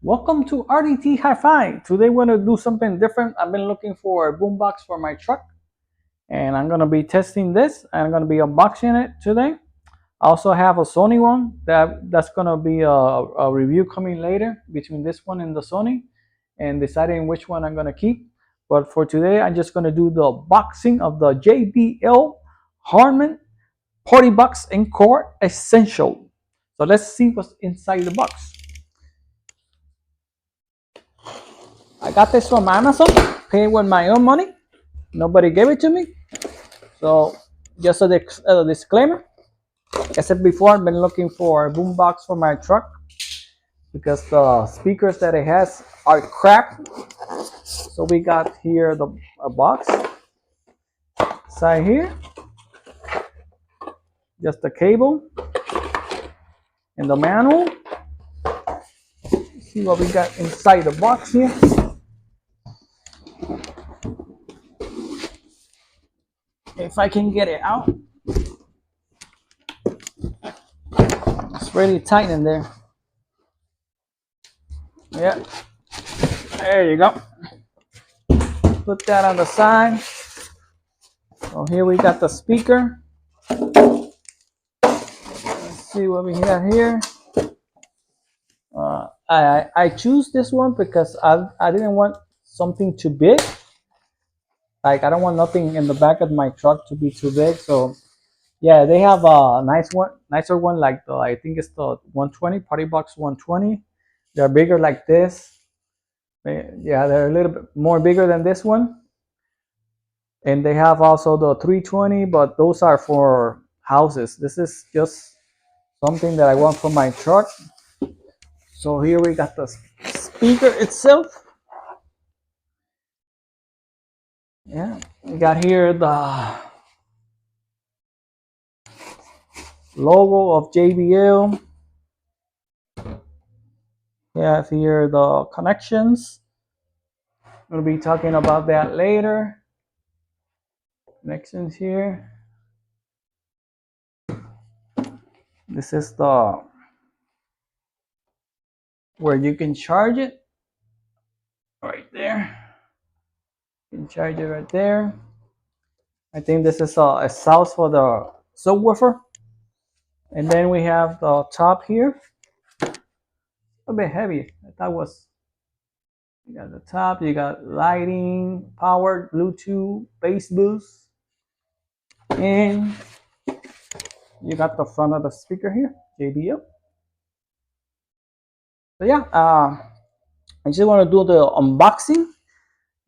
Welcome to RDT HiFi. Today we're going to do something different. I've been looking for a boombox for my truck, and I'm going to be testing this. I'm going to be unboxing it today. I also have a Sony one that's going to be a review coming later between this one and the Sony, and deciding which one I'm going to keep. But for today, I'm just going to do the boxing of the Jbl Partybox Encore Essential. So let's see what's inside the box. I got this from Amazon, paid with my own money. Nobody gave it to me. So just a disclaimer. Like I said before, I've been looking for a boombox for my truck because the speakers that it has are crap. So we got here a box. Inside here, just the cable and the manual. Let's see what we got inside the box here. If I can get it out. It's really tight in there. Yeah, there you go. Put that on the side. So here we got the speaker. Let's see what we have here. I choose this one because I didn't want something too big. Like I don't want nothing in the back of my truck to be too big. So yeah, they have a nicer one like I think it's the 120 Partybox 120. They're bigger like this. Yeah, they're a little bit more bigger than this one. And they have also the 320, but those are for houses. This is just something that I want for my truck. So here we got the speaker itself. Yeah, we got here the logo of JBL. We have here the connections. We'll be talking about that later. Connections here. This is the where you can charge it. Right there. You can charge it right there. I think this is a source for the subwoofer. And then we have the top here. A bit heavy. I thought was. You got the top. You got lighting, power, Bluetooth, bass boost, and you got the front of the speaker here, JBL. So yeah, I just want to do the unboxing,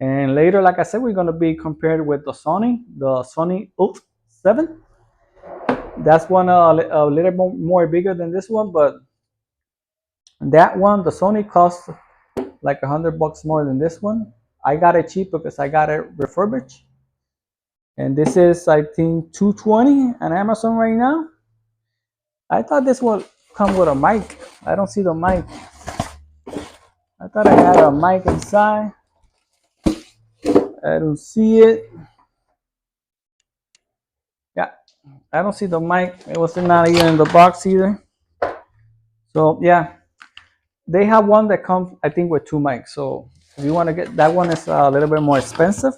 and later, like I said, we're gonna be compared with the Sony Ult 7. That's one a little more bigger than this one, but that one, the Sony, costs like $100 more than this one. I got it cheap because I got it refurbished, and this is I think $220 on Amazon right now. I thought this would come with a mic. I don't see the mic. I thought I had a mic inside. I don't see it. Yeah, I don't see the mic. It was not even in the box either. So yeah, they have one that comes, I think, with 2 mics. So if you want to get that one, is a little bit more expensive.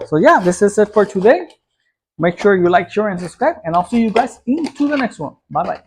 So yeah, this is it for today. Make sure you like, share, and subscribe, and I'll see you guys into the next one. Bye bye.